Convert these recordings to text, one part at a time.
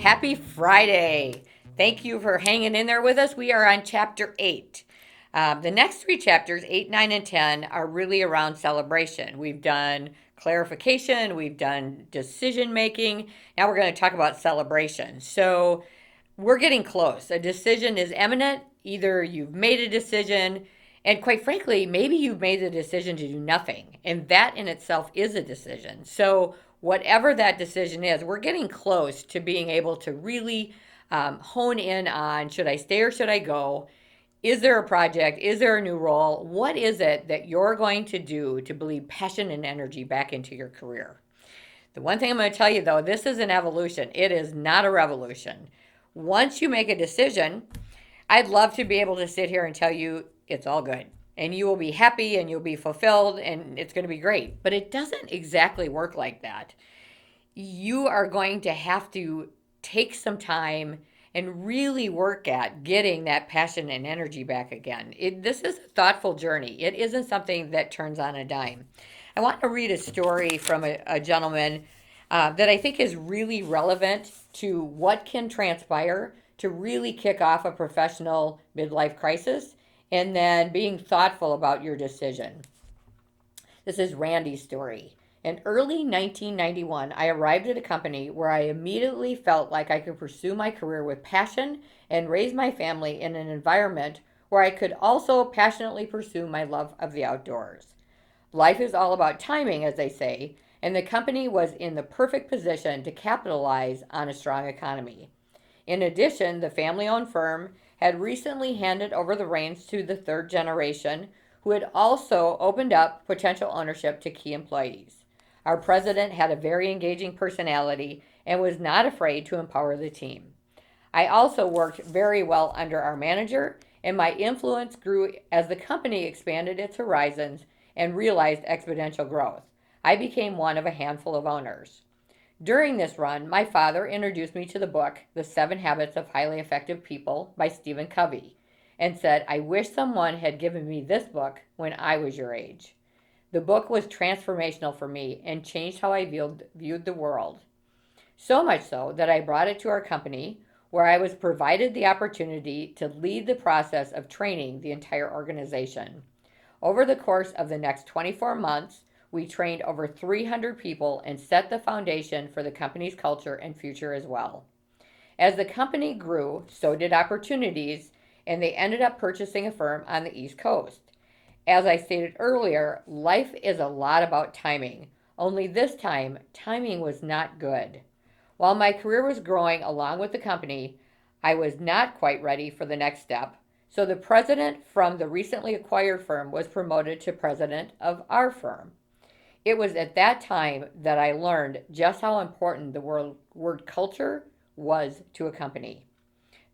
Happy Friday. Thank you for hanging in there with us. We are on chapter 8. The next three chapters, 8, 9, and 10, are really around celebration. We've done clarification, we've done decision making. Now we're going to talk about celebration. So we're getting close. A decision is imminent. Either you've made a decision, and quite frankly, maybe you've made the decision to do nothing. And that in itself is a decision. So whatever that decision is, we're getting close to being able to really hone in on, should I stay or should I go? Is there a project? Is there a new role? What is it that you're going to do to bleed passion and energy back into your career? The one thing I'm going to tell you though, this is an evolution. It is not a revolution. Once you make a decision, I'd love to be able to sit here and tell you it's all good and you will be happy and you'll be fulfilled and it's going to be great. But it doesn't exactly work like that. You are going to have to take some time and really work at getting that passion and energy back again. This is a thoughtful journey. It isn't something that turns on a dime. I want to read a story from a gentleman that I think is really relevant to what can transpire to really kick off a professional midlife crisis and then being thoughtful about your decision. This is Randy's story. In early 1991, I arrived at a company where I immediately felt like I could pursue my career with passion and raise my family in an environment where I could also passionately pursue my love of the outdoors. Life is all about timing, as they say, and the company was in the perfect position to capitalize on a strong economy. In addition, the family-owned firm had recently handed over the reins to the third generation, who had also opened up potential ownership to key employees. Our president had a very engaging personality and was not afraid to empower the team. I also worked very well under our manager, and my influence grew as the company expanded its horizons and realized exponential growth. I became one of a handful of owners. During this run, my father introduced me to the book, The 7 Habits of Highly Effective People by Stephen Covey, and said, I wish someone had given me this book when I was your age. The book was transformational for me and changed how I viewed the world. So much so that I brought it to our company, where I was provided the opportunity to lead the process of training the entire organization. Over the course of the next 24 months, we trained over 300 people and set the foundation for the company's culture and future as well. As the company grew, so did opportunities, and they ended up purchasing a firm on the East Coast. As I stated earlier, life is a lot about timing. Only this time, timing was not good. While my career was growing along with the company, I was not quite ready for the next step. So the president from the recently acquired firm was promoted to president of our firm. It was at that time that I learned just how important the word culture was to a company.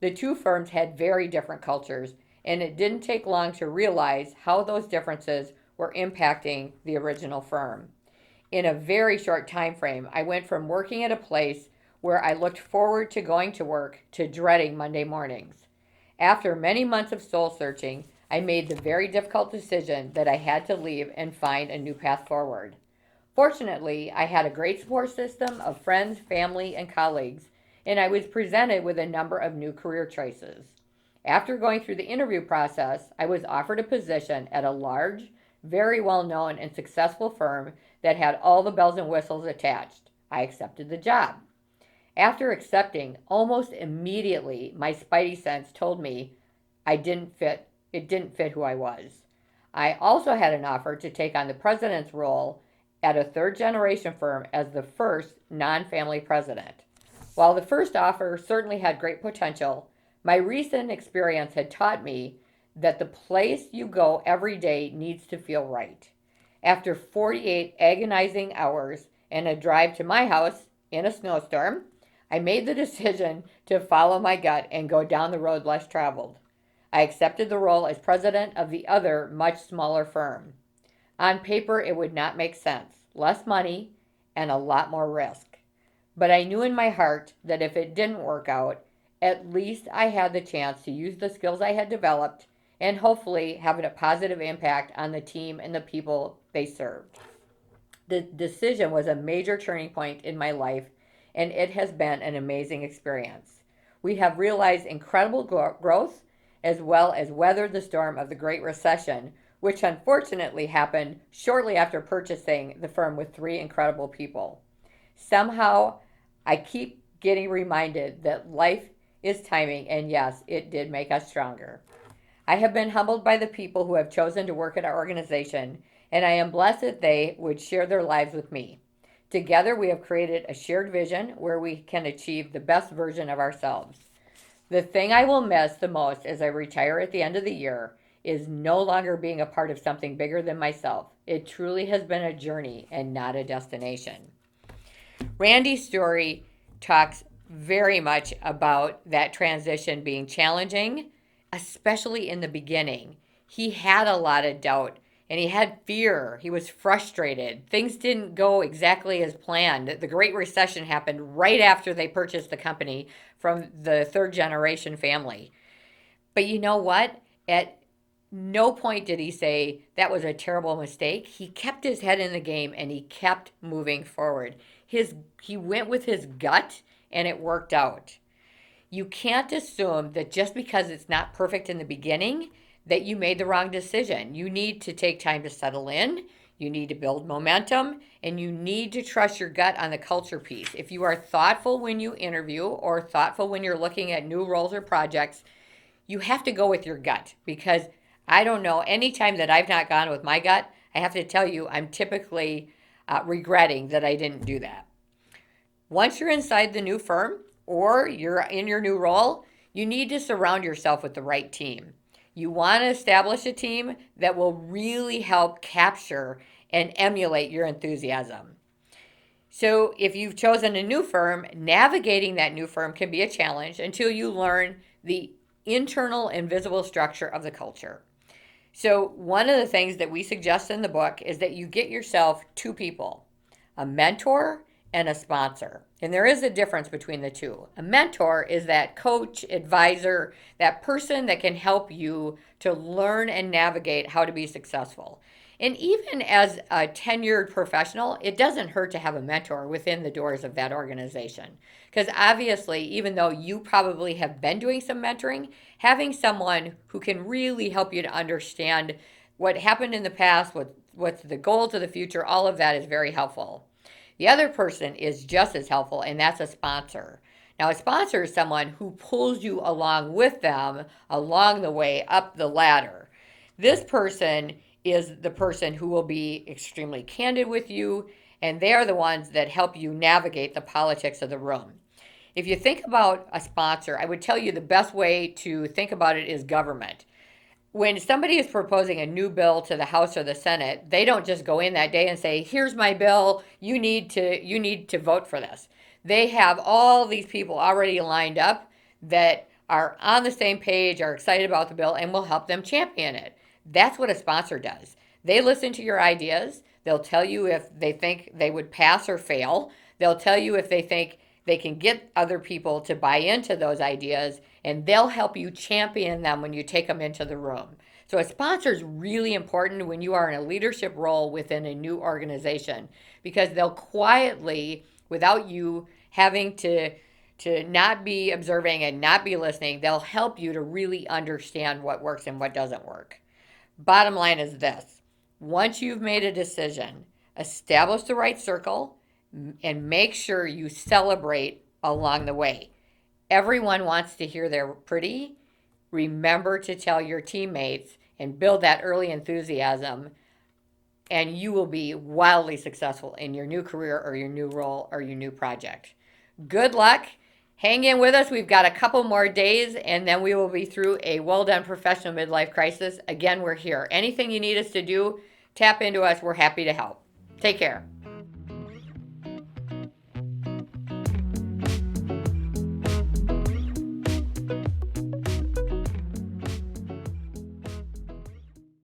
The two firms had very different cultures, and it didn't take long to realize how those differences were impacting the original firm. In a very short time frame, I went from working at a place where I looked forward to going to work to dreading Monday mornings. After many months of soul searching, I made the very difficult decision that I had to leave and find a new path forward. Fortunately, I had a great support system of friends, family, and colleagues, and I was presented with a number of new career choices. After going through the interview process, I was offered a position at a large, very well-known and successful firm that had all the bells and whistles attached. I accepted the job. After accepting, almost immediately, my spidey sense told me it didn't fit who I was. I also had an offer to take on the president's role at a third-generation firm as the first non-family president. While the first offer certainly had great potential, my recent experience had taught me that the place you go every day needs to feel right. After 48 agonizing hours and a drive to my house in a snowstorm, I made the decision to follow my gut and go down the road less traveled. I accepted the role as president of the other, much smaller firm. On paper, it would not make sense. Less money and a lot more risk. But I knew in my heart that if it didn't work out, at least I had the chance to use the skills I had developed and hopefully have a positive impact on the team and the people they served. The decision was a major turning point in my life, and it has been an amazing experience. We have realized incredible growth as well as weathered the storm of the Great Recession, which unfortunately happened shortly after purchasing the firm with three incredible people. Somehow, I keep getting reminded that life is timing, and yes, it did make us stronger. I have been humbled by the people who have chosen to work at our organization, and I am blessed that they would share their lives with me. Together, we have created a shared vision where we can achieve the best version of ourselves. The thing I will miss the most as I retire at the end of the year is no longer being a part of something bigger than myself. It truly has been a journey and not a destination. Randy's story talks very much about that transition being challenging, especially in the beginning. He had a lot of doubt and he had fear. He was frustrated. Things didn't go exactly as planned. The Great Recession happened right after they purchased the company from the third generation family. But you know what? At no point did he say that was a terrible mistake. He kept his head in the game and he kept moving forward. He went with his gut and it worked out. You can't assume that just because it's not perfect in the beginning that you made the wrong decision. You need to take time to settle in. You need to build momentum, and you need to trust your gut on the culture piece. If you are thoughtful when you interview or thoughtful when you're looking at new roles or projects, you have to go with your gut, because I don't know, any time that I've not gone with my gut, I have to tell you I'm typically regretting that I didn't do that. Once you're inside the new firm or you're in your new role, you need to surround yourself with the right team. You want to establish a team that will really help capture and emulate your enthusiasm. So if you've chosen a new firm, navigating that new firm can be a challenge until you learn the internal and visible structure of the culture. So one of the things that we suggest in the book is that you get yourself two people, a mentor and a sponsor. And there is a difference between the two. A mentor is that coach, advisor, that person that can help you to learn and navigate how to be successful. And even as a tenured professional, it doesn't hurt to have a mentor within the doors of that organization. Because obviously, even though you probably have been doing some mentoring, having someone who can really help you to understand what happened in the past, what's the goals of the future, all of that is very helpful. The other person is just as helpful, and that's a sponsor. Now, a sponsor is someone who pulls you along with them along the way up the ladder. This person is the person who will be extremely candid with you, and they are the ones that help you navigate the politics of the room. If you think about a sponsor, I would tell you the best way to think about it is government. When somebody is proposing a new bill to the House or the Senate, they don't just go in that day and say, here's my bill, you need to vote for this. They have all these people already lined up that are on the same page, are excited about the bill, and will help them champion it. That's what a sponsor does. They listen to your ideas. They'll tell you if they think they would pass or fail. They'll tell you if they think they can get other people to buy into those ideas, and they'll help you champion them when you take them into the room. So a sponsor is really important when you are in a leadership role within a new organization, because they'll quietly, without you having to not be observing and not be listening, they'll help you to really understand what works and what doesn't work. Bottom line is this: once you've made a decision, establish the right circle and make sure you celebrate along the way. Everyone wants to hear they're pretty. Remember to tell your teammates and build that early enthusiasm, and you will be wildly successful in your new career or your new role or your new project. Good luck. Hang in with us. We've got a couple more days, and then we will be through a well-done professional midlife crisis. Again, we're here. Anything you need us to do, tap into us. We're happy to help. Take care.